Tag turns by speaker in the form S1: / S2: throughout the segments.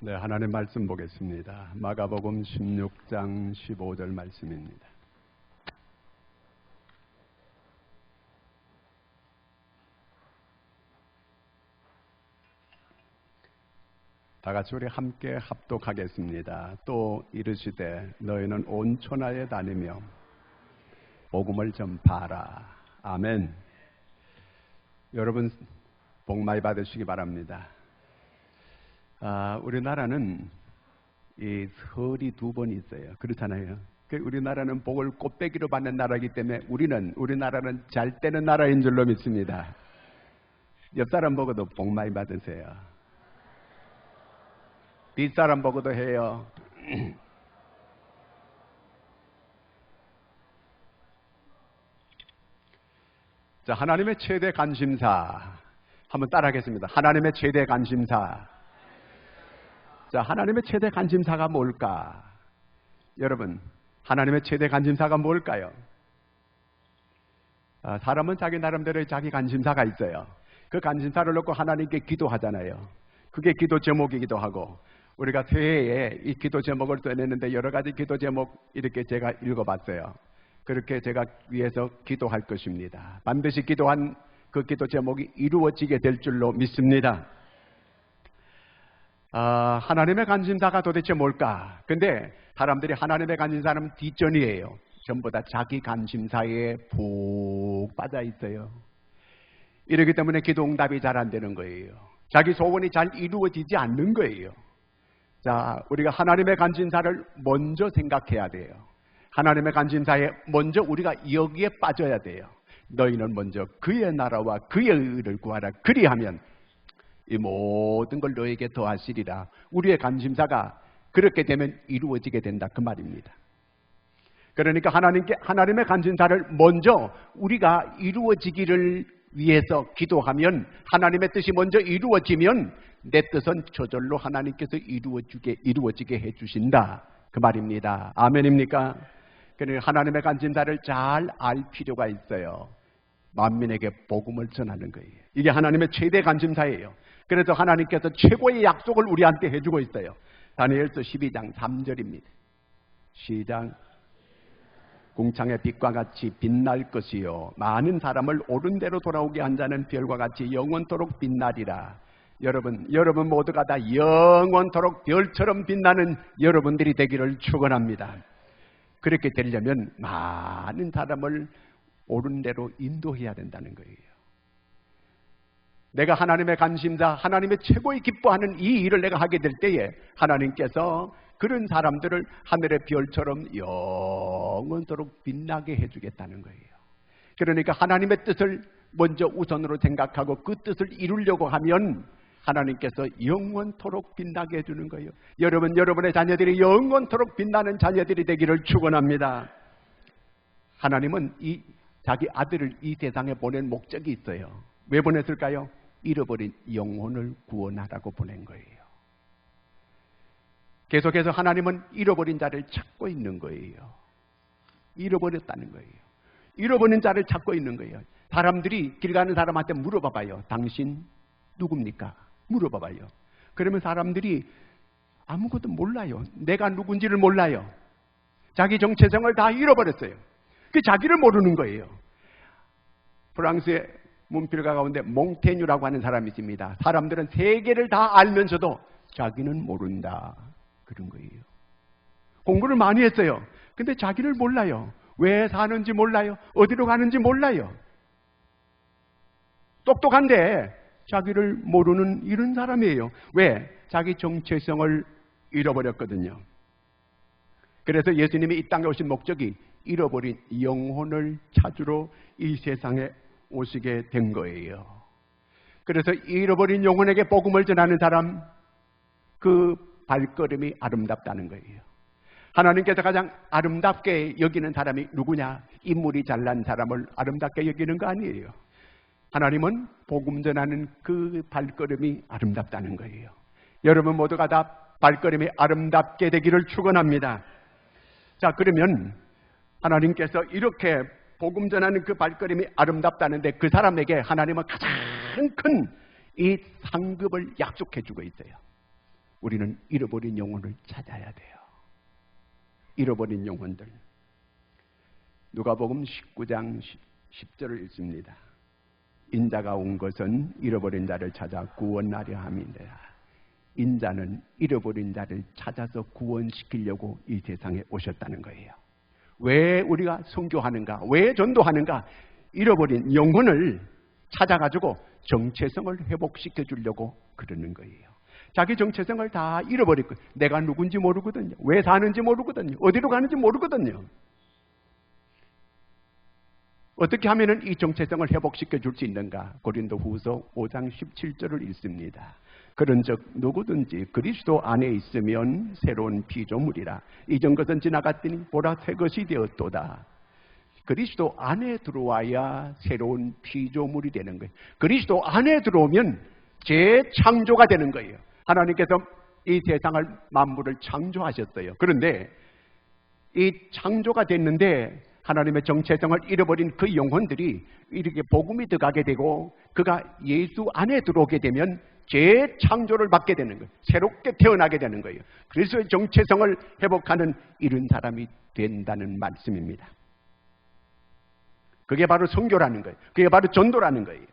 S1: 네, 하나님 말씀 보겠습니다. 마가복음 16장 15절 말씀입니다. 다 같이 우리 함께 합독하겠습니다. 또 이르시되 너희는 온 천하에 다니며 복음을 전파하라. 아멘. 여러분 복 많이 받으시기 바랍니다. 우리나라는 이 설이 두 번 있어요. 그렇잖아요. 우리나라는 복을 꽃배기로 받는 나라이기 때문에 우리나라는 잘 되는 나라인 줄로 믿습니다. 옆 사람 보고도 복 많이 받으세요. 뒷사람 보고도 해요. 자, 하나님의 최대 관심사 한번 따라하겠습니다. 하나님의 최대 관심사. 자, 하나님의 최대 관심사가 뭘까? 여러분, 하나님의 최대 관심사가 뭘까요? 사람은 자기 나름대로의 자기 관심사가 있어요. 그 관심사를 놓고 하나님께 기도하잖아요. 그게 기도 제목이기도 하고, 우리가 새해에 이 기도 제목을 써냈는데 여러 가지 기도 제목 이렇게 제가 읽어봤어요. 그렇게 제가 위해서 기도할 것입니다. 반드시 기도한 그 기도 제목이 이루어지게 될 줄로 믿습니다. 하나님의 관심사가 도대체 뭘까? 근데 사람들이 하나님의 관심사는 뒷전이에요. 전부 다 자기 관심사에 푹 빠져 있어요. 이러기 때문에 기도 응답이 잘 안 되는 거예요. 자기 소원이 잘 이루어지지 않는 거예요. 자, 우리가 하나님의 관심사를 먼저 생각해야 돼요. 하나님의 관심사에 먼저 우리가 여기에 빠져야 돼요. 너희는 먼저 그의 나라와 그의 의를 구하라. 그리하면 이 모든 걸 너에게 더하시리라. 우리의 관심사가 그렇게 되면 이루어지게 된다. 그 말입니다. 그러니까 하나님의 관심사를 먼저 우리가 이루어지기를 위해서 기도하면, 하나님의 뜻이 먼저 이루어지면 내 뜻은 저절로 하나님께서 이루어지게 해주신다. 그 말입니다. 아멘입니까? 그러니까 하나님의 관심사를 잘 알 필요가 있어요. 만민에게 복음을 전하는 거예요. 이게 하나님의 최대 관심사예요. 그래서 하나님께서 최고의 약속을 우리한테 해주고 있어요. 다니엘서 12장 3절입니다. 시작. 궁창의 빛과 같이 빛날 것이요 많은 사람을 옳은 대로 돌아오게 한 자는 별과 같이 영원토록 빛나리라. 여러분 모두가 다 영원토록 별처럼 빛나는 여러분들이 되기를 축원합니다. 그렇게 되려면 많은 사람을 옳은 대로 인도해야 된다는 거예요. 내가 하나님의 관심사, 하나님의 최고의 기뻐하는 이 일을 내가 하게 될 때에 하나님께서 그런 사람들을 하늘의 별처럼 영원토록 빛나게 해주겠다는 거예요. 그러니까 하나님의 뜻을 먼저 우선으로 생각하고 그 뜻을 이루려고 하면 하나님께서 영원토록 빛나게 해주는 거예요. 여러분의 자녀들이 영원토록 빛나는 자녀들이 되기를 축원합니다. 하나님은 자기 아들을 이 세상에 보낸 목적이 있어요. 왜 보냈을까요? 잃어버린 영혼을 구원하라고 보낸 거예요. 계속해서 하나님은 잃어버린 자를 찾고 있는 거예요. 잃어버렸다는 거예요. 잃어버린 자를 찾고 있는 거예요. 사람들이 길 가는 사람한테 물어봐봐요. 당신 누굽니까? 물어봐봐요. 그러면 사람들이 아무것도 몰라요. 내가 누군지를 몰라요. 자기 정체성을 다 잃어버렸어요. 그 자기를 모르는 거예요. 프랑스의 문필가 가운데 몽테뉴라고 하는 사람이 있습니다. 사람들은 세계를 다 알면서도 자기는 모른다. 그런 거예요. 공부를 많이 했어요. 근데 자기를 몰라요. 왜 사는지 몰라요. 어디로 가는지 몰라요. 똑똑한데 자기를 모르는 이런 사람이에요. 왜? 자기 정체성을 잃어버렸거든요. 그래서 예수님이 이 땅에 오신 목적이 잃어버린 영혼을 찾으러 이 세상에 오시게 된 거예요. 그래서 잃어버린 영혼에게 복음을 전하는 사람, 그 발걸음이 아름답다는 거예요. 하나님께서 가장 아름답게 여기는 사람이 누구냐? 인물이 잘난 사람을 아름답게 여기는 거 아니에요. 하나님은 복음 전하는 그 발걸음이 아름답다는 거예요. 여러분 모두가 다 발걸음이 아름답게 되기를 축원합니다. 자, 그러면 하나님께서 이렇게 복음 전하는 그 발걸음이 아름답다는데 그 사람에게 하나님은 가장 큰 이 상급을 약속해 주고 있어요. 우리는 잃어버린 영혼을 찾아야 돼요. 잃어버린 영혼들. 누가복음 19장 10절을 읽습니다. 인자가 온 것은 잃어버린 자를 찾아 구원하려 함이니라. 인자는 잃어버린 자를 찾아서 구원시키려고 이 세상에 오셨다는 거예요. 왜 우리가 선교하는가? 왜 전도하는가? 잃어버린 영혼을 찾아가지고 정체성을 회복시켜 주려고 그러는 거예요. 자기 정체성을 다 잃어버리고 내가 누군지 모르거든요. 왜 사는지 모르거든요. 어디로 가는지 모르거든요. 어떻게 하면 이 정체성을 회복시켜 줄 수 있는가? 고린도후서 5장 17절을 읽습니다. 그런즉 누구든지 그리스도 안에 있으면 새로운 피조물이라. 이전 것은 지나갔더니 보라 새 것이 되었도다. 그리스도 안에 들어와야 새로운 피조물이 되는 거예요. 그리스도 안에 들어오면 재창조가 되는 거예요. 하나님께서 이 세상을 만물을 창조하셨어요. 그런데 이 창조가 됐는데 하나님의 정체성을 잃어버린 그 영혼들이 이렇게 복음이 들어가게 되고 그가 예수 안에 들어오게 되면 재창조를 받게 되는 거예요. 새롭게 태어나게 되는 거예요. 그래서 정체성을 회복하는 이런 사람이 된다는 말씀입니다. 그게 바로 선교라는 거예요. 그게 바로 전도라는 거예요.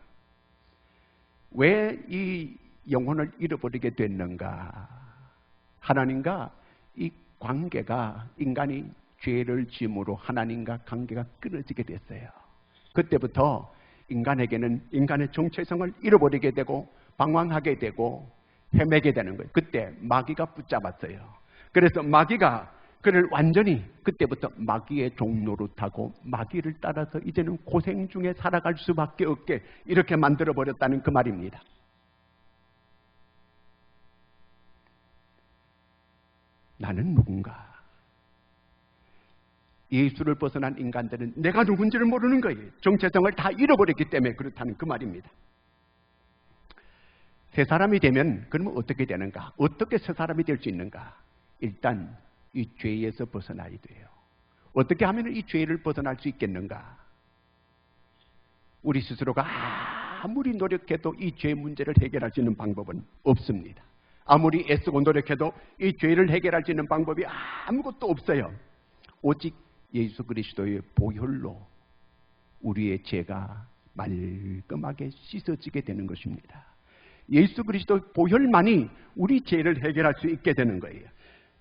S1: 왜 이 영혼을 잃어버리게 됐는가? 하나님과 이 관계가 인간이 죄를 지음으로 하나님과 관계가 끊어지게 됐어요. 그때부터 인간에게는 인간의 정체성을 잃어버리게 되고 방황하게 되고 헤매게 되는 거예요. 그때 마귀가 붙잡았어요. 그래서 마귀가 그를 완전히 그때부터 마귀의 종노릇하고 마귀를 따라서 이제는 고생 중에 살아갈 수밖에 없게 이렇게 만들어버렸다는 그 말입니다. 나는 누군가? 예수를 벗어난 인간들은 내가 누군지를 모르는 거예요. 정체성을 다 잃어버렸기 때문에 그렇다는 그 말입니다. 새 사람이 되면 그러면 어떻게 되는가? 어떻게 새 사람이 될 수 있는가? 일단 이 죄에서 벗어나야 돼요. 어떻게 하면 이 죄를 벗어날 수 있겠는가? 우리 스스로가 아무리 노력해도 이 죄 문제를 해결할 수 있는 방법은 없습니다. 아무리 애쓰고 노력해도 이 죄를 해결할 수 있는 방법이 아무것도 없어요. 오직 예수 그리스도의 보혈로 우리의 죄가 말끔하게 씻어지게 되는 것입니다. 예수 그리스도의 보혈만이 우리 죄를 해결할 수 있게 되는 거예요.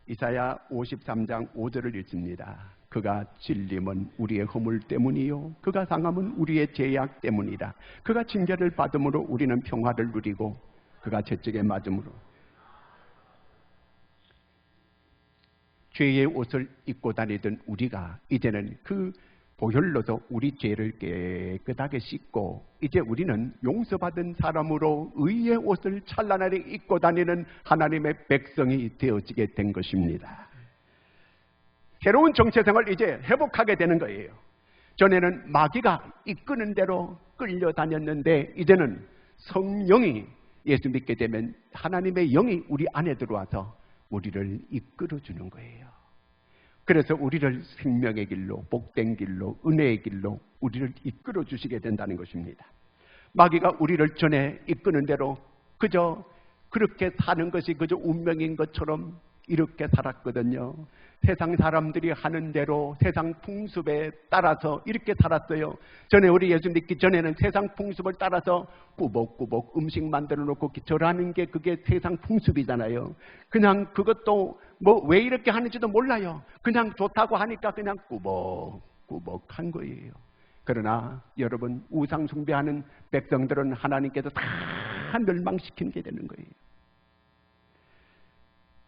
S1: 이사야 53장 5절을 읽습니다. 그가 찔림은 우리의 허물 때문이요 그가 상함은 우리의 죄악 때문이라. 그가 징계를 받음으로 우리는 평화를 누리고 그가 채찍에 맞음으로 죄의 옷을 입고 다니던 우리가 이제는 그 보혈로서 우리 죄를 깨끗하게 씻고 이제 우리는 용서받은 사람으로 의의 옷을 찬란하게 입고 다니는 하나님의 백성이 되어지게 된 것입니다. 새로운 정체성을 이제 회복하게 되는 거예요. 전에는 마귀가 이끄는 대로 끌려다녔는데 이제는 성령이 예수 믿게 되면 하나님의 영이 우리 안에 들어와서 우리를 이끌어주는 거예요. 그래서 우리를 생명의 길로, 복된 길로, 은혜의 길로 우리를 이끌어주시게 된다는 것입니다. 마귀가 우리를 전에 이끄는 대로 그저 그렇게 사는 것이 그저 운명인 것처럼 이렇게 살았거든요. 세상 사람들이 하는 대로 세상 풍습에 따라서 이렇게 살았어요. 전에 우리 예수 믿기 전에는 세상 풍습을 따라서 꾸벅꾸벅 음식 만들어 놓고 절하는 게 그게 세상 풍습이잖아요. 그냥 그것도 뭐 왜 이렇게 하는지도 몰라요. 그냥 좋다고 하니까 그냥 꾸벅꾸벅 한 거예요. 그러나 여러분 우상 숭배하는 백성들은 하나님께서 다 멸망시키게 되는 거예요.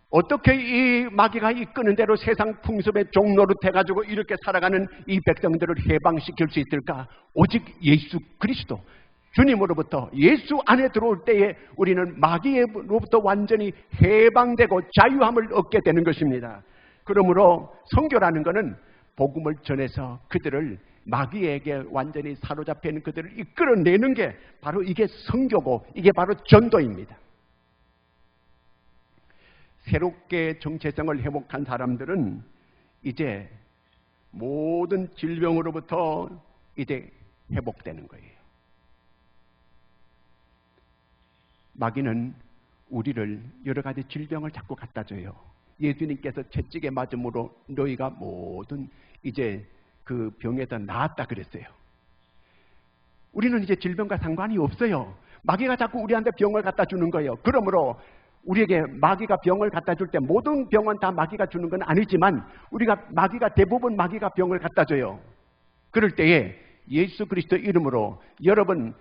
S1: 어떻게 이 마귀가 이끄는 대로 세상 풍습의 종노릇 해가지고 이렇게 살아가는 이 백성들을 해방시킬 수 있을까? 오직 예수 그리스도 주님으로부터 예수 안에 들어올 때에 우리는 마귀로부터 완전히 해방되고 자유함을 얻게 되는 것입니다. 그러므로 선교라는 것은 복음을 전해서 그들을 마귀에게 완전히 사로잡혀 있는 그들을 이끌어내는 게 바로 이게 선교고 이게 바로 전도입니다. 새롭게 정체성을 회복한 사람들은 이제 모든 질병으로부터 이제 회복되는 거예요. 마귀는 우리를 여러 가지 질병을 자꾸 갖다 줘요. 예수님께서 채찍에 맞음으로 너희가 모든 이제 그 병에서 나았다 그랬어요. 우리는 이제 질병과 상관이 없어요. 마귀가 자꾸 우리한테 병을 갖다 주는 거예요. 그러므로 우리에게 마귀가 병을 갖다 줄 때 모든 병은 다 마귀가 주는 건 아니지만 마귀가 대부분 마귀가 병을 갖다 줘요. 그럴 때에 예수 그리스도 이름으로 여러분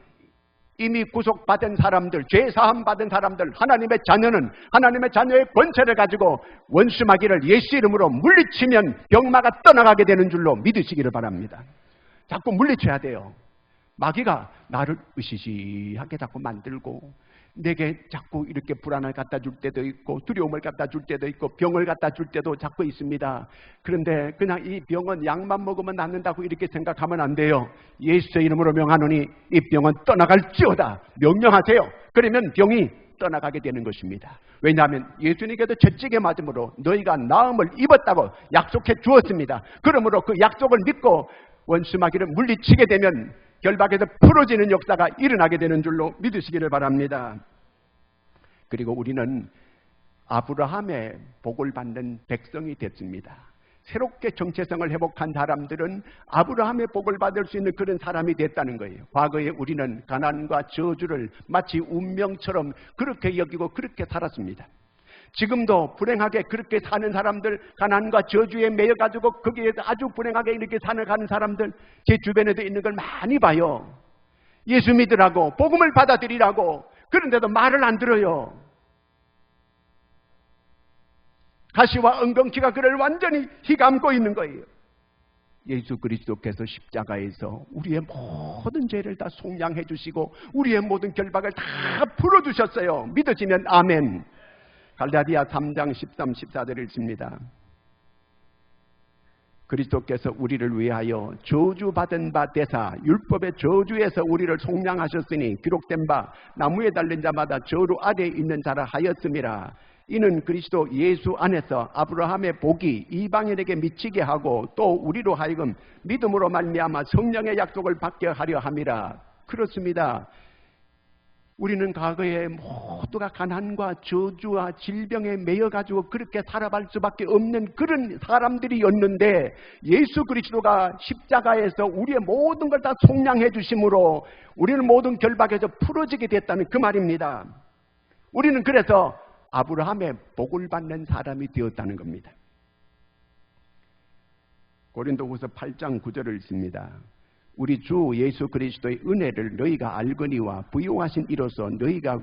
S1: 이미 구속받은 사람들, 죄사함 받은 사람들, 하나님의 자녀는 하나님의 자녀의 권세를 가지고 원수 마귀를 예수 이름으로 물리치면 병마가 떠나가게 되는 줄로 믿으시기를 바랍니다. 자꾸 물리쳐야 돼요. 마귀가 나를 으시시하게 자꾸 만들고 내게 자꾸 이렇게 불안을 갖다 줄 때도 있고 두려움을 갖다 줄 때도 있고 병을 갖다 줄 때도 자꾸 있습니다. 그런데 그냥 이 병은 약만 먹으면 낫는다고 이렇게 생각하면 안 돼요. 예수의 이름으로 명하노니 이 병은 떠나갈지어다. 명령하세요. 그러면 병이 떠나가게 되는 것입니다. 왜냐하면 예수님께서 채찍에 맞음으로 너희가 나음을 입었다고 약속해 주었습니다. 그러므로 그 약속을 믿고 원수 마귀를 물리치게 되면 결박에서 풀어지는 역사가 일어나게 되는 줄로 믿으시기를 바랍니다. 그리고 우리는 아브라함의 복을 받는 백성이 됐습니다. 새롭게 정체성을 회복한 사람들은 아브라함의 복을 받을 수 있는 그런 사람이 됐다는 거예요. 과거에 우리는 가난과 저주를 마치 운명처럼 그렇게 여기고 그렇게 살았습니다. 지금도 불행하게 그렇게 사는 사람들, 가난과 저주에 매여가지고 거기에 아주 불행하게 이렇게 살아가는 사람들 제 주변에도 있는 걸 많이 봐요. 예수 믿으라고 복음을 받아들이라고 그런데도 말을 안 들어요. 가시와 엉겅퀴가 그를 완전히 휘감고 있는 거예요. 예수 그리스도께서 십자가에서 우리의 모든 죄를 다 속량해 주시고 우리의 모든 결박을 다 풀어주셨어요. 믿으시면 아멘. 갈라디아 3장 13, 14절을 읽습니다. 그리스도께서 우리를 위하여 저주받은 바 되사 율법의 저주에서 우리를 속량하셨으니 기록된 바 나무에 달린 자마다 저주 아래에 있는 자라 하였음이라. 이는 그리스도 예수 안에서 아브라함의 복이 이방인에게 미치게 하고 또 우리로 하여금 믿음으로 말미암아 성령의 약속을 받게 하려 함이라. 그렇습니다. 우리는 과거에 모두가 가난과 저주와 질병에 매여가지고 그렇게 살아갈 수밖에 없는 그런 사람들이었는데 예수 그리스도가 십자가에서 우리의 모든 걸 다 속량해 주심으로 우리는 모든 결박에서 풀어지게 됐다는 그 말입니다. 우리는 그래서 아브라함의 복을 받는 사람이 되었다는 겁니다. 고린도후서 8장 9절을 읽습니다. 우리 주 예수 그리스도의 은혜를 너희가 알거니와 부유하신 이로써 너희가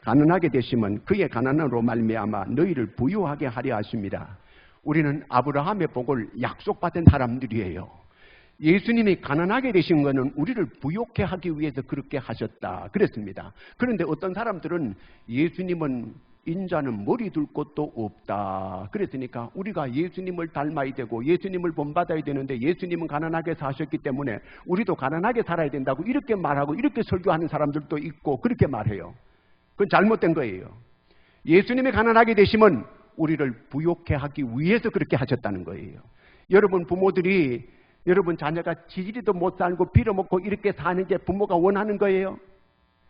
S1: 가난하게 되시면 그의 가난으로 말미암아 너희를 부유하게 하려 하십니다. 우리는 아브라함의 복을 약속받은 사람들이에요. 예수님이 가난하게 되신 것은 우리를 부유케 하기 위해서 그렇게 하셨다 그랬습니다. 그런데 어떤 사람들은 예수님은 인자는 머리 둘 곳도 없다 그랬으니까 우리가 예수님을 닮아야 되고 예수님을 본받아야 되는데 예수님은 가난하게 사셨기 때문에 우리도 가난하게 살아야 된다고 이렇게 말하고 이렇게 설교하는 사람들도 있고 그렇게 말해요. 그건 잘못된 거예요. 예수님이 가난하게 되시면 우리를 부유케 하기 위해서 그렇게 하셨다는 거예요. 여러분 부모들이 여러분 자녀가 지지리도 못 살고 빌어먹고 이렇게 사는 게 부모가 원하는 거예요?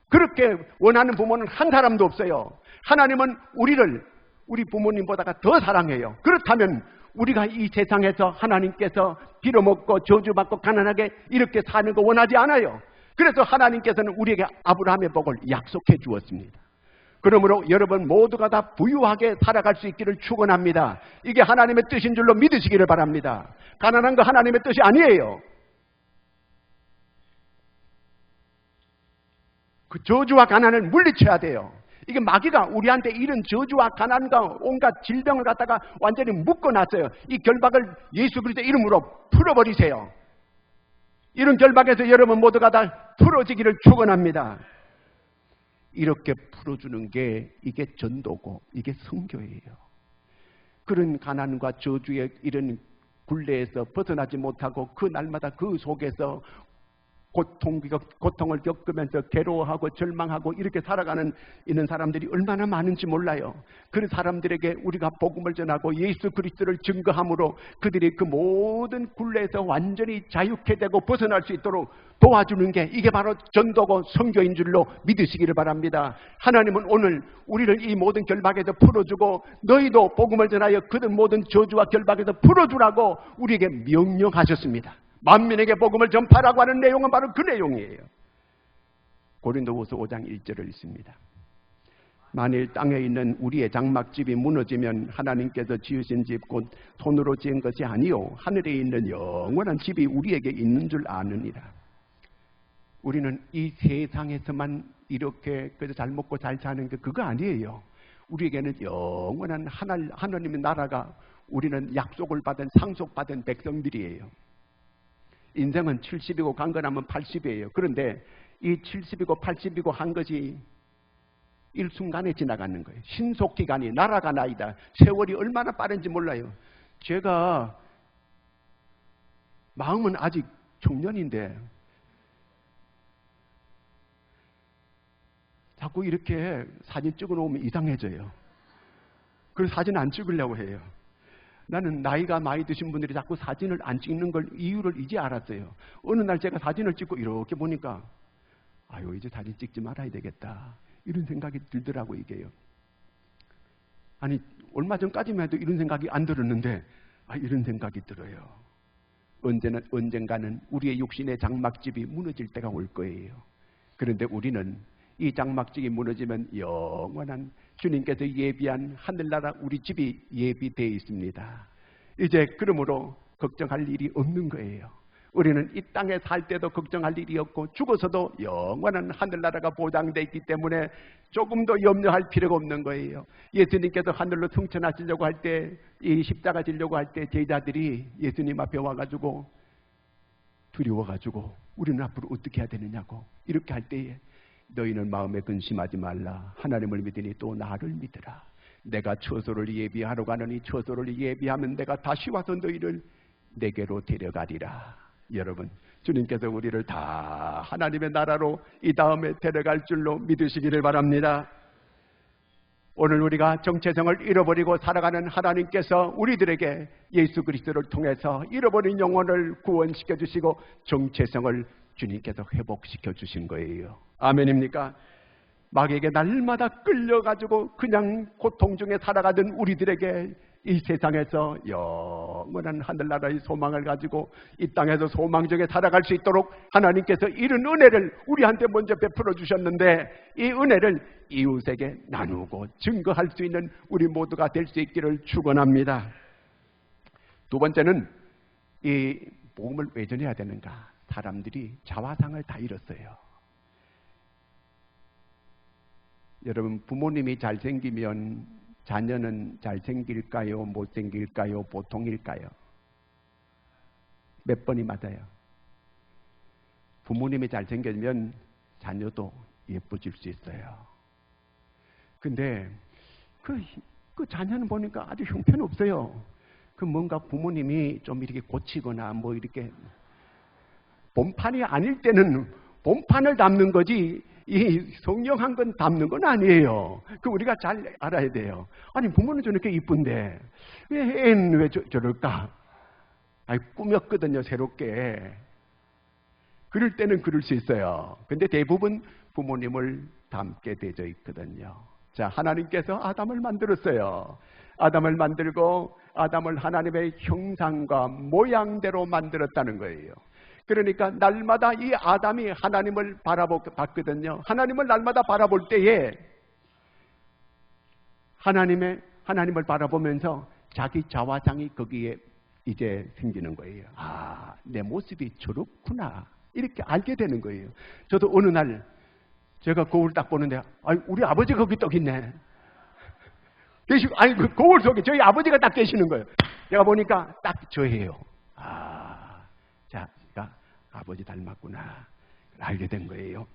S1: 그렇게 원하는 부모는 한 사람도 없어요. 하나님은 우리를 우리 부모님보다가 더 사랑해요. 그렇다면 우리가 이 세상에서 하나님께서 빌어먹고 저주받고 가난하게 이렇게 사는 거 원하지 않아요. 그래서 하나님께서는 우리에게 아브라함의 복을 약속해 주었습니다. 그러므로 여러분 모두가 다 부유하게 살아갈 수 있기를 축원합니다. 이게 하나님의 뜻인 줄로 믿으시기를 바랍니다. 가난한 거 하나님의 뜻이 아니에요. 그 저주와 가난을 물리쳐야 돼요. 이게 마귀가 우리한테 이런 저주와 가난과 온갖 질병을 갖다가 완전히 묶어놨어요. 이 결박을 예수 그리스도의 이름으로 풀어버리세요. 이런 결박에서 여러분 모두가 다 풀어지기를 축원합니다. 이렇게 풀어주는 게 이게 전도고 이게 선교예요. 그런 가난과 저주의 이런 굴레에서 벗어나지 못하고 그 날마다 그 속에서 고통을 겪으면서 괴로워하고 절망하고 이렇게 살아가는 있는 사람들이 얼마나 많은지 몰라요. 그런 사람들에게 우리가 복음을 전하고 예수 그리스도를 증거함으로 그들이 그 모든 굴레에서 완전히 자유케 되고 벗어날 수 있도록 도와주는 게 이게 바로 전도고 선교인 줄로 믿으시기를 바랍니다. 하나님은 오늘 우리를 이 모든 결박에서 풀어주고 너희도 복음을 전하여 그들 모든 저주와 결박에서 풀어주라고 우리에게 명령하셨습니다. 만민에게 복음을 전파라고 하는 내용은 바로 그 내용이에요. 고린도후서 5장 1절을 읽습니다. 만일 땅에 있는 우리의 장막집이 무너지면 하나님께서 지으신 집 곧 손으로 지은 것이 아니요 하늘에 있는 영원한 집이 우리에게 있는 줄 아느니라. 우리는 이 세상에서만 이렇게 그저 잘 먹고 잘 사는 게 그거 아니에요. 우리에게는 영원한 하나님의 나라가, 우리는 약속을 받은 상속받은 백성들이에요. 인생은 70이고 강건하면 80이에요. 그런데 이 70이고 80이고 한 것이 일순간에 지나가는 거예요. 신속기간이 날아가나이다. 세월이 얼마나 빠른지 몰라요. 제가 마음은 아직 청년인데 자꾸 이렇게 사진 찍어 놓으면 이상해져요. 그래서 사진 안 찍으려고 해요. 나는 나이가 많이 드신 분들이 자꾸 사진을 안 찍는 걸 이유를 이제 알았어요. 어느 날 제가 사진을 찍고 이렇게 보니까 아유 이제 사진 찍지 말아야 되겠다 이런 생각이 들더라고요. 이게요. 아니 얼마 전까지만 해도 이런 생각이 안 들었는데 이런 생각이 들어요. 언젠가는 우리의 육신의 장막집이 무너질 때가 올 거예요. 그런데 우리는 이 장막집이 무너지면 영원한 주님께서 예비한 하늘나라 우리 집이 예비되어 있습니다. 이제 그러므로 걱정할 일이 없는 거예요. 우리는 이 땅에 살 때도 걱정할 일이 없고 죽어서도 영원한 하늘나라가 보장되어 있기 때문에 조금도 염려할 필요가 없는 거예요. 예수님께서 하늘로 승천하시려고 할 때, 이 십자가 지려고 할 때 제자들이 예수님 앞에 와가지고 두려워가지고 우리는 앞으로 어떻게 해야 되느냐고 이렇게 할 때에 너희는 마음에 근심하지 말라. 하나님을 믿으니 또 나를 믿으라. 내가 처소를 예비하러 가느니 처소를 예비하면 내가 다시 와서 너희를 내게로 데려가리라. 여러분, 주님께서 우리를 다 하나님의 나라로 이 다음에 데려갈 줄로 믿으시기를 바랍니다. 오늘 우리가 정체성을 잃어버리고 살아가는 하나님께서 우리들에게 예수 그리스도를 통해서 잃어버린 영혼을 구원시켜 주시고 정체성을 주님께서 회복시켜 주신 거예요. 아멘입니까? 마귀에게 날마다 끌려가지고 그냥 고통 중에 살아가던 우리들에게 이 세상에서 영원한 하늘나라의 소망을 가지고 이 땅에서 소망적에 살아갈 수 있도록 하나님께서 이런 은혜를 우리한테 먼저 베풀어 주셨는데 이 은혜를 이웃에게 나누고 증거할 수 있는 우리 모두가 될 수 있기를 축원합니다. 두 번째는 이 복음을 왜 전해야 되는가? 사람들이 자화상을 다 잃었어요. 여러분, 부모님이 잘생기면 자녀는 잘생길까요? 못생길까요? 보통일까요? 몇 번이 맞아요? 부모님이 잘생기면 자녀도 예뻐질 수 있어요. 근데 그 자녀는 보니까 아주 형편없어요. 그 뭔가 부모님이 좀 이렇게 고치거나 뭐 이렇게 본판이 아닐 때는 본판을 담는 거지 이 성령한 건 담는 건 아니에요. 그 우리가 잘 알아야 돼요. 아니 부모는 저렇게 이쁜데 왜 저럴까? 아니 꾸몄거든요, 새롭게. 그럴 때는 그럴 수 있어요. 근데 대부분 부모님을 닮게 되어 있거든요. 자, 하나님께서 아담을 만들었어요. 아담을 만들고 아담을 하나님의 형상과 모양대로 만들었다는 거예요. 그러니까 날마다 이 아담이 하나님을 바라봤거든요. 하나님을 날마다 바라볼 때에 하나님을 바라보면서 자기 자화상이 거기에 이제 생기는 거예요. 아, 내 모습이 저렇구나. 이렇게 알게 되는 거예요. 저도 어느 날 제가 거울 딱 보는데 우리 아버지가 거기 딱 있네. 아니 그 거울 속에 저희 아버지가 딱 계시는 거예요. 제가 보니까 딱 저예요. 자, 아버지 닮았구나 알게 된 거예요.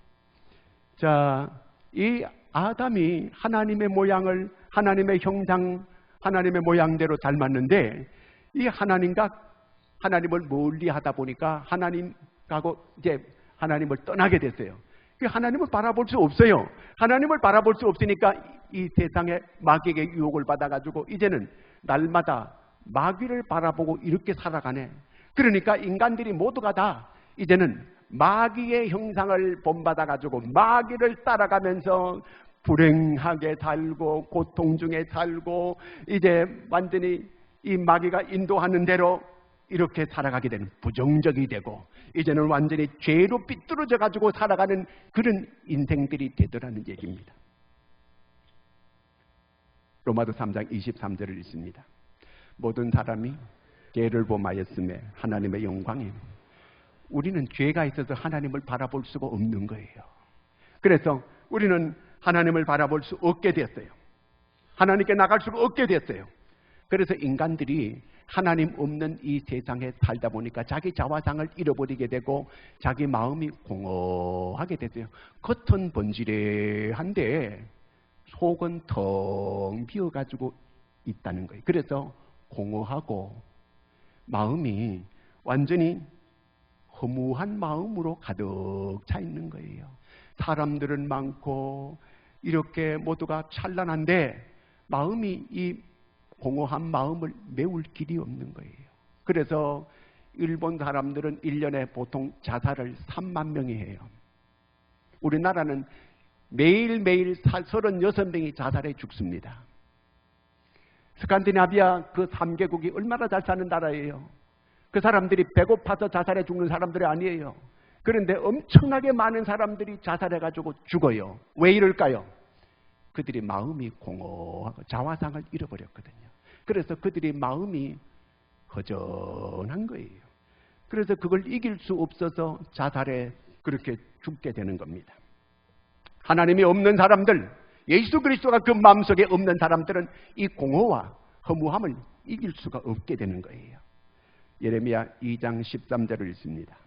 S1: 자, 이 아담이 하나님의 모양을, 하나님의 형상, 하나님의 모양대로 닮았는데 이 하나님과 하나님을 멀리 하다 보니까 하나님하고 이제 하나님을 떠나게 됐어요. 하나님을 바라볼 수 없어요. 하나님을 바라볼 수 없으니까 이 세상에 마귀에게 유혹을 받아가지고 이제는 날마다 마귀를 바라보고 이렇게 살아가네. 그러니까 인간들이 모두가 다 이제는 마귀의 형상을 본받아가지고 마귀를 따라가면서 불행하게 살고 고통 중에 살고 이제 완전히 이 마귀가 인도하는 대로 이렇게 살아가게 되는, 부정적이 되고 이제는 완전히 죄로 삐뚤어져 가지고 살아가는 그런 인생들이 되더라는 얘기입니다. 로마서 3장 23절을 읽습니다. 모든 사람이 죄를 범하였음에 하나님의 영광이, 우리는 죄가 있어서 하나님을 바라볼 수가 없는 거예요. 그래서 우리는 하나님을 바라볼 수 없게 됐어요. 하나님께 나갈 수가 없게 됐어요. 그래서 인간들이 하나님 없는 이 세상에 살다 보니까 자기 자화상을 잃어버리게 되고 자기 마음이 공허하게 됐어요. 겉은 번지르한데 속은 텅 비어가지고 있다는 거예요. 그래서 공허하고 마음이 완전히 허무한 마음으로 가득 차 있는 거예요. 사람들은 많고 이렇게 모두가 찬란한데 마음이 이 공허한 마음을 메울 길이 없는 거예요. 그래서 일본 사람들은 1년에 보통 자살을 3만 명이 해요. 우리나라는 매일매일 36명이 자살해 죽습니다. 스칸디나비아 그 3개국이 얼마나 잘 사는 나라예요. 그 사람들이 배고파서 자살해 죽는 사람들이 아니에요. 그런데 엄청나게 많은 사람들이 자살해가지고 죽어요. 왜 이럴까요? 그들이 마음이 공허하고 자화상을 잃어버렸거든요. 그래서 그들이 마음이 허전한 거예요. 그래서 그걸 이길 수 없어서 자살에 그렇게 죽게 되는 겁니다. 하나님이 없는 사람들, 예수 그리스도가 그 마음속에 없는 사람들은 이 공허와 허무함을 이길 수가 없게 되는 거예요. 예레미야 2장 13절을 읽습니다.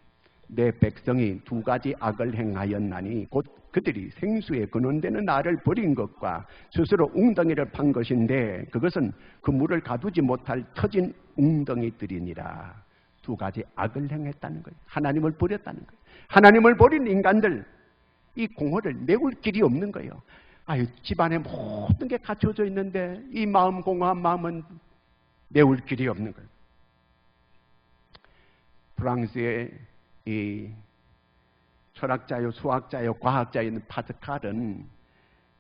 S1: 내 백성이 두 가지 악을 행하였나니 곧 그들이 생수에 근원되는 알을 버린 것과 스스로 웅덩이를 판 것인데 그것은 그 물을 가두지 못할 터진 웅덩이들이니라. 두 가지 악을 행했다는 거예요. 하나님을 버렸다는 거예요. 하나님을 버린 인간들, 이 공허를 메울 길이 없는 거예요. 아유, 집안에 모든 게 갖춰져 있는데 이 마음, 공허한 마음은 메울 길이 없는 거예요. 프랑스의 이 철학자요, 수학자요, 과학자인 파스칼은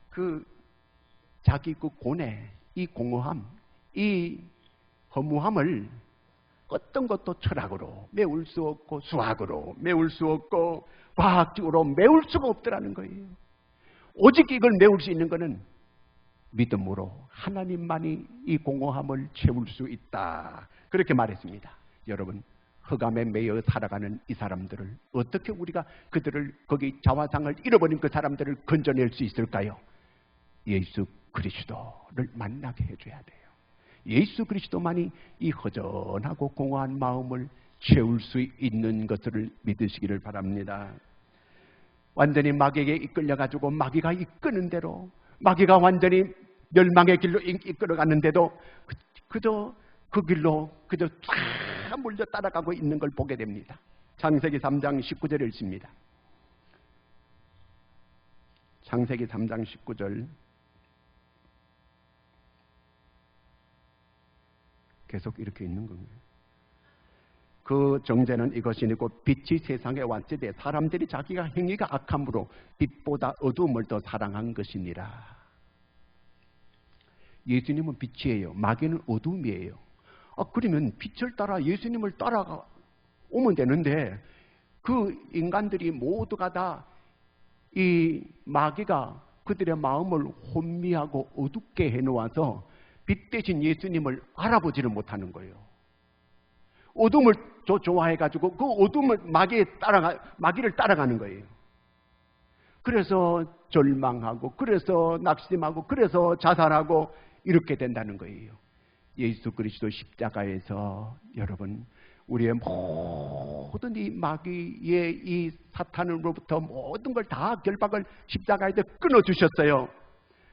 S1: 그 자기 그 고뇌, 이 공허함, 이 허무함을 어떤 것도 철학으로 메울 수 없고 수학으로 메울 수 없고 과학적으로 메울 수가 없더라는 거예요. 오직 이걸 메울 수 있는 것은 믿음으로 하나님만이 이 공허함을 채울 수 있다. 그렇게 말했습니다. 여러분, 흑암에 매여 살아가는 이 사람들을 어떻게 우리가 그들을 거기 자화상을 잃어버린 그 사람들을 건져낼 수 있을까요? 예수 그리스도를 만나게 해줘야 돼요. 예수 그리스도만이 이 허전하고 공허한 마음을 채울 수 있는 것을 믿으시기를 바랍니다. 완전히 마귀에게 이끌려가지고 마귀가 이끄는 대로 마귀가 완전히 멸망의 길로 이끌어갔는데도 그저 그 길로 그저 쫙 몰려 따라가고 있는 걸 보게 됩니다. 창세기 3장 19절을 읽습니다. 창세기 3장 19절 계속 이렇게 있는 겁니다. 그 정죄는 이것이니고 빛이 세상에 왔을 때 사람들이 자기가 행위가 악함으로 빛보다 어두움을 더 사랑한 것이니라. 예수님은 빛이에요. 마귀는 어두움이에요. 그러면 빛을 따라 예수님을 따라오면 되는데 그 인간들이 모두가 다 이 마귀가 그들의 마음을 혼미하고 어둡게 해놓아서 빛 대신 예수님을 알아보지를 못하는 거예요. 어둠을 좋아해가지고 그 어둠을 마귀를 따라가는 거예요. 그래서 절망하고 그래서 낙심하고 그래서 자살하고 이렇게 된다는 거예요. 예수 그리스도 십자가에서 여러분 우리의 모든 이 마귀의 이 사탄으로부터 모든 걸 다 결박을 십자가에서 끊어주셨어요.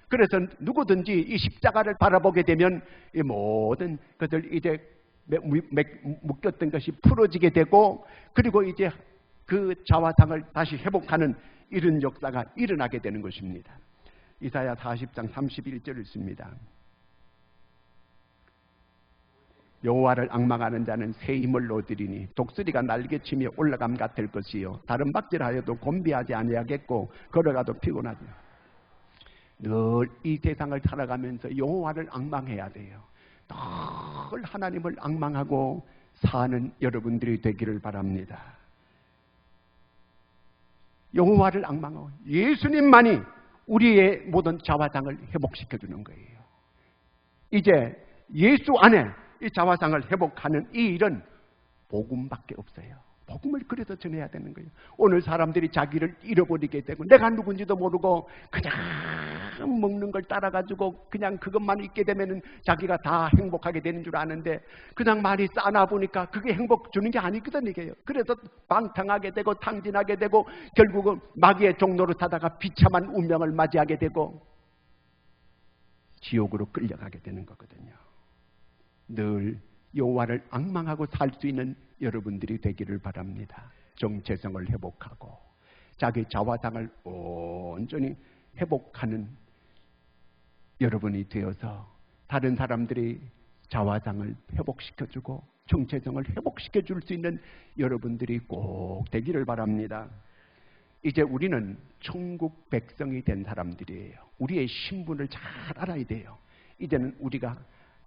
S1: 그래서 누구든지 이 십자가를 바라보게 되면 이 모든 것들 이제 묶였던 것이 풀어지게 되고 그리고 이제 그 자화상을 다시 회복하는 이런 역사가 일어나게 되는 것입니다. 이사야 40장 31절을 읽습니다. 여호와를 앙망하는 자는 새 힘을 얻으리니 독수리가 날개치며 올라감 같을 것이요 다른 박질하여도 곤비하지 아니하겠고 걸어가도 피곤하지. 늘 이 세상을 살아가면서 여호와를 앙망해야 돼요. 늘 하나님을 앙망하고 사는 여러분들이 되기를 바랍니다. 여호와를 앙망하고 예수님만이 우리의 모든 자화상을 회복시켜주는 거예요. 이제 예수 안에 이 자화상을 회복하는 이 일은 복음밖에 없어요. 복음을 그래서 전해야 되는 거예요. 오늘 사람들이 자기를 잃어버리게 되고 내가 누군지도 모르고 그냥 먹는 걸 따라가지고 그냥 그것만 있게 되면 자기가 다 행복하게 되는 줄 아는데 그냥 많이 싸나 보니까 그게 행복 주는 게 아니거든 이게요. 그래서 방탕하게 되고 탕진하게 되고 결국은 마귀의 종로로 타다가 비참한 운명을 맞이하게 되고 지옥으로 끌려가게 되는 거거든요. 늘 여호와를 앙망하고 살 수 있는 여러분들이 되기를 바랍니다. 정체성을 회복하고 자기 자화상을 온전히 회복하는 여러분이 되어서 다른 사람들이 자화상을 회복시켜주고 정체성을 회복시켜줄 수 있는 여러분들이 꼭 되기를 바랍니다. 이제 우리는 천국 백성이 된 사람들이에요. 우리의 신분을 잘 알아야 돼요. 이제는 우리가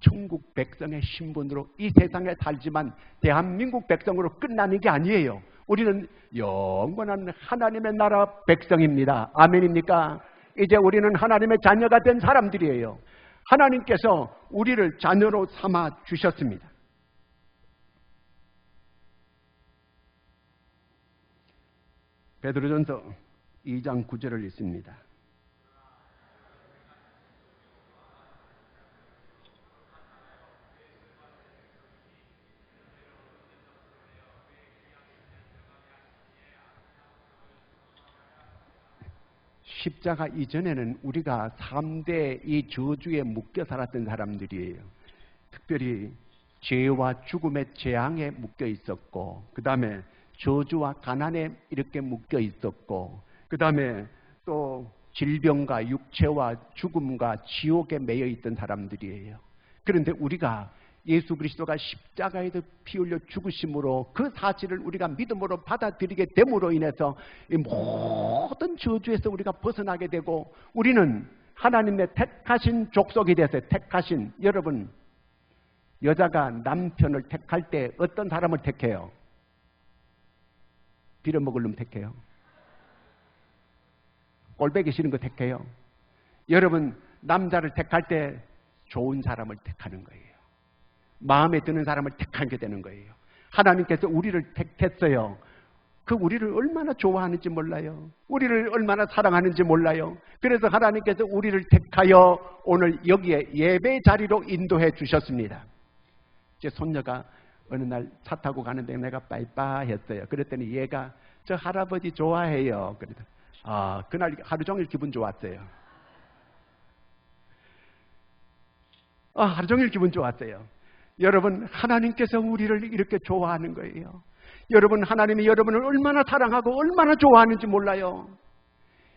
S1: 천국 백성의 신분으로 이 세상에 살지만 대한민국 백성으로 끝나는 게 아니에요. 우리는 영원한 하나님의 나라 백성입니다. 아멘입니까? 이제 우리는 하나님의 자녀가 된 사람들이에요. 하나님께서 우리를 자녀로 삼아 주셨습니다. 베드로전서 2장 9절을 읽습니다. 십자가 이전에는 우리가 3대 이 저주에 묶여 살았던 사람들이에요. 특별히 죄와 죽음의 재앙에 묶여 있었고, 그 다음에 저주와 가난에 이렇게 묶여 있었고, 그 다음에 또 질병과 육체와 죽음과 지옥에 매여 있던 사람들이에요. 그런데 우리가 예수 그리스도가 십자가에서 피 흘려 죽으심으로 그 사실을 우리가 믿음으로 받아들이게 됨으로 인해서 이 모든 저주에서 우리가 벗어나게 되고 우리는 하나님의 택하신 족속이 되었어요. 택하신. 여러분, 여자가 남편을 택할 때 어떤 사람을 택해요? 빌어먹을 놈 택해요? 꼴배기 싫은 거 택해요? 여러분, 남자를 택할 때 좋은 사람을 택하는 거예요. 마음에 드는 사람을 택하게 되는 거예요. 하나님께서 우리를 택했어요. 그 우리를 얼마나 좋아하는지 몰라요. 우리를 얼마나 사랑하는지 몰라요. 그래서 하나님께서 우리를 택하여 오늘 여기에 예배 자리로 인도해 주셨습니다. 제 손녀가 어느 날 차 타고 가는데 내가 빠이빠이 했어요. 그랬더니 얘가 저 할아버지 좋아해요. 그러더니 그날 하루 종일 기분 좋았어요. 하루 종일 기분 좋았어요. 여러분, 하나님께서 우리를 이렇게 좋아하는 거예요. 여러분, 하나님이 여러분을 얼마나 사랑하고 얼마나 좋아하는지 몰라요.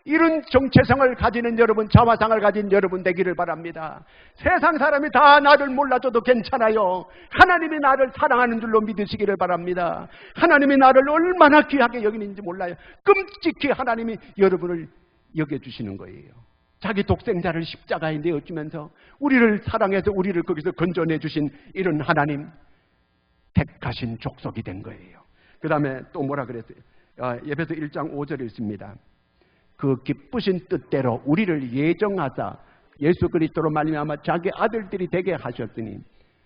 S1: 이런 정체성을 가지는 여러분, 자화상을 가진 여러분 되기를 바랍니다. 세상 사람이 다 나를 몰라줘도 괜찮아요. 하나님이 나를 사랑하는 줄로 믿으시기를 바랍니다. 하나님이 나를 얼마나 귀하게 여기는지 몰라요. 끔찍히 하나님이 여러분을 여겨주시는 거예요. 자기 독생자를 십자가에 내어주면서 우리를 사랑해서 우리를 거기서 건져내 주신 이런 하나님, 택하신 족속이 된 거예요. 그 다음에 또 뭐라 그랬어요? 에베소 1장 5절에 있습니다. 그 기쁘신 뜻대로 우리를 예정하사 예수 그리스도로 말미암아 자기 아들들이 되게 하셨으니,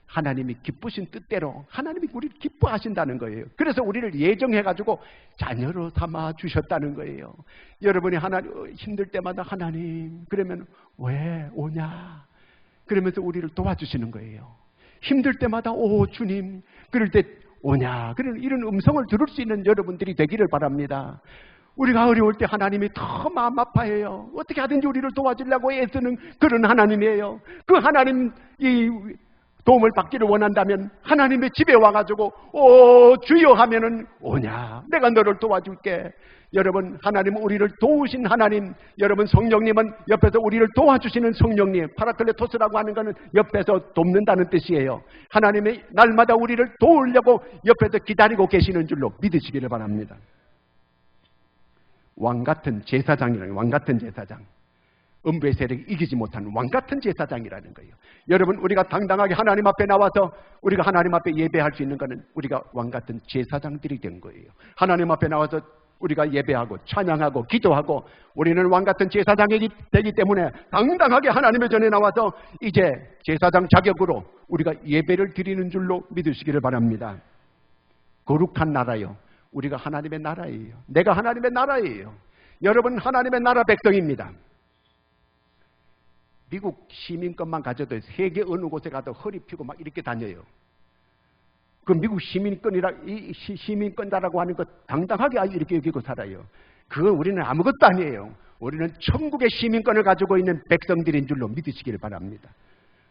S1: 하나님이 기쁘신 뜻대로 하나님이 우리를 기뻐하신다는 거예요. 그래서 우리를 예정해가지고 자녀로 삼아 주셨다는 거예요. 여러분이 힘들 때마다 하나님, 그러면 왜 오냐? 그러면서 우리를 도와주시는 거예요. 힘들 때마다 오 주님, 그럴 때 오냐? 이런 음성을 들을 수 있는 여러분들이 되기를 바랍니다. 우리가 어려울 때 하나님이 더 마음 아파해요. 어떻게 하든지 우리를 도와주려고 애쓰는 그런 하나님이에요. 그 하나님, 도움을 받기를 원한다면 하나님의 집에 와가지고 오 주여 하면은 오냐, 내가 너를 도와줄게. 여러분, 하나님은 우리를 도우신 하나님, 여러분 성령님은 옆에서 우리를 도와주시는 성령님, 파라클레토스라고 하는 것은 옆에서 돕는다는 뜻이에요. 하나님이 날마다 우리를 도우려고 옆에서 기다리고 계시는 줄로 믿으시기를 바랍니다. 왕같은 제사장이라는, 왕같은 제사장, 음부의 세력이 이기지 못하는 왕같은 제사장이라는 거예요. 여러분, 우리가 당당하게 하나님 앞에 나와서 우리가 하나님 앞에 예배할 수 있는 것은 우리가 왕같은 제사장들이 된 거예요. 하나님 앞에 나와서 우리가 예배하고 찬양하고 기도하고 우리는 왕같은 제사장이 되기 때문에 당당하게 하나님의 전에 나와서 이제 제사장 자격으로 우리가 예배를 드리는 줄로 믿으시기를 바랍니다. 거룩한 나라요, 우리가 하나님의 나라예요. 내가 하나님의 나라예요. 여러분, 하나님의 나라 백성입니다. 미국 시민권만 가져도 세계 어느 곳에 가도 허리 펴고 막 이렇게 다녀요. 그 미국 시민권자라고 하는 것 당당하게 이렇게 여기고 살아요. 그건 우리는 아무것도 아니에요. 우리는 천국의 시민권을 가지고 있는 백성들인 줄로 믿으시기를 바랍니다.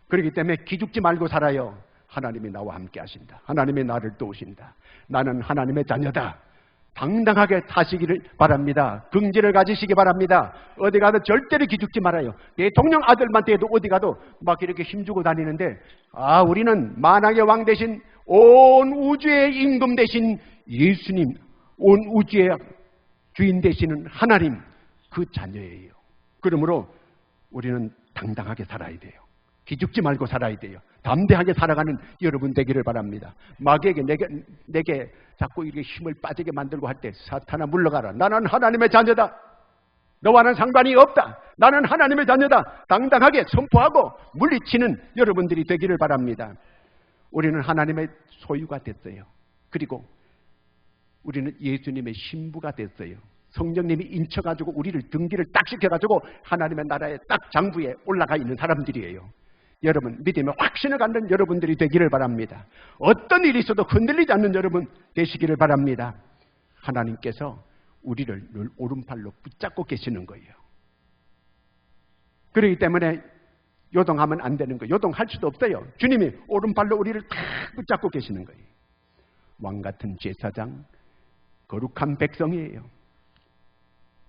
S1: 그렇기 때문에 기죽지 말고 살아요. 하나님이 나와 함께 하신다. 하나님이 나를 도우신다. 나는 하나님의 자녀다. 당당하게 사시기를 바랍니다. 긍지를 가지시기 바랍니다. 어디 가도 절대로 기죽지 말아요. 대통령 아들만 돼도 어디 가도 막 이렇게 힘주고 다니는데, 우리는 만왕의 왕 대신 온 우주의 임금 대신 예수님, 온 우주의 주인 되시는 하나님, 그 자녀예요. 그러므로 우리는 당당하게 살아야 돼요. 기죽지 말고 살아야 돼요. 담대하게 살아가는 여러분 되기를 바랍니다. 마귀에게 내게 자꾸 이렇게 힘을 빠지게 만들고 할 때, 사탄아 물러가라. 나는 하나님의 자녀다. 너와는 상관이 없다. 나는 하나님의 자녀다. 당당하게 선포하고 물리치는 여러분들이 되기를 바랍니다. 우리는 하나님의 소유가 됐어요. 그리고 우리는 예수님의 신부가 됐어요. 성령님이 인쳐가지고 우리를 등기를 딱 시켜가지고 하나님의 나라의 딱 장부에 올라가 있는 사람들이에요. 여러분, 믿음의 확신을 갖는 여러분들이 되기를 바랍니다. 어떤 일이 있어도 흔들리지 않는 여러분 되시기를 바랍니다. 하나님께서 우리를 늘 오른팔로 붙잡고 계시는 거예요. 그렇기 때문에 요동하면 안 되는 거예요. 요동할 수도 없어요. 주님이 오른팔로 우리를 탁 붙잡고 계시는 거예요. 왕같은 제사장, 거룩한 백성이에요.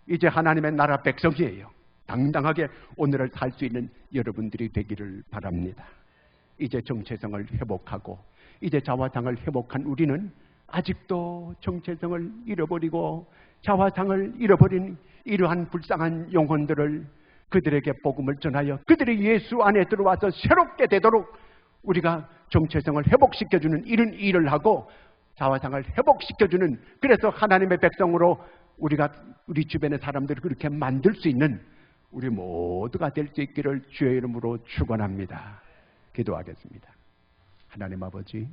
S1: 이제 하나님의 나라 백성이에요. 당당하게 오늘을 살 수 있는 여러분들이 되기를 바랍니다. 이제 정체성을 회복하고 이제 자화상을 회복한 우리는 아직도 정체성을 잃어버리고 자화상을 잃어버린 이러한 불쌍한 영혼들을, 그들에게 복음을 전하여 그들이 예수 안에 들어와서 새롭게 되도록 우리가 정체성을 회복시켜주는 이런 일을 하고 자화상을 회복시켜주는, 그래서 하나님의 백성으로 우리가 우리 주변의 사람들을 그렇게 만들 수 있는 우리 모두가 될 수 있기를 주의 이름으로 축원합니다. 기도하겠습니다. 하나님 아버지,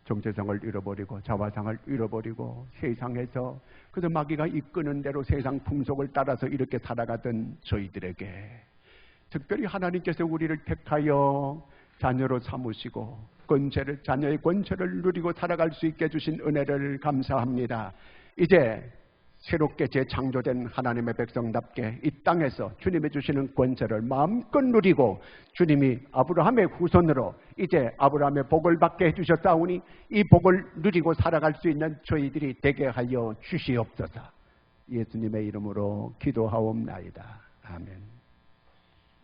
S1: 정체성을 잃어버리고 자화상을 잃어버리고 세상에서 그저 마귀가 이끄는 대로 세상 풍속을 따라서 이렇게 살아가던 저희들에게 특별히 하나님께서 우리를 택하여 자녀로 삼으시고 자녀의 권세를 누리고 살아갈 수 있게 해주신 은혜를 감사합니다. 이제 새롭게 재창조된 하나님의 백성답게 이 땅에서 주님이 주시는 권세를 마음껏 누리고 주님이 아브라함의 후손으로 이제 아브라함의 복을 받게 해주셨사오니 이 복을 누리고 살아갈 수 있는 저희들이 되게 하여 주시옵소서. 예수님의 이름으로 기도하옵나이다. 아멘.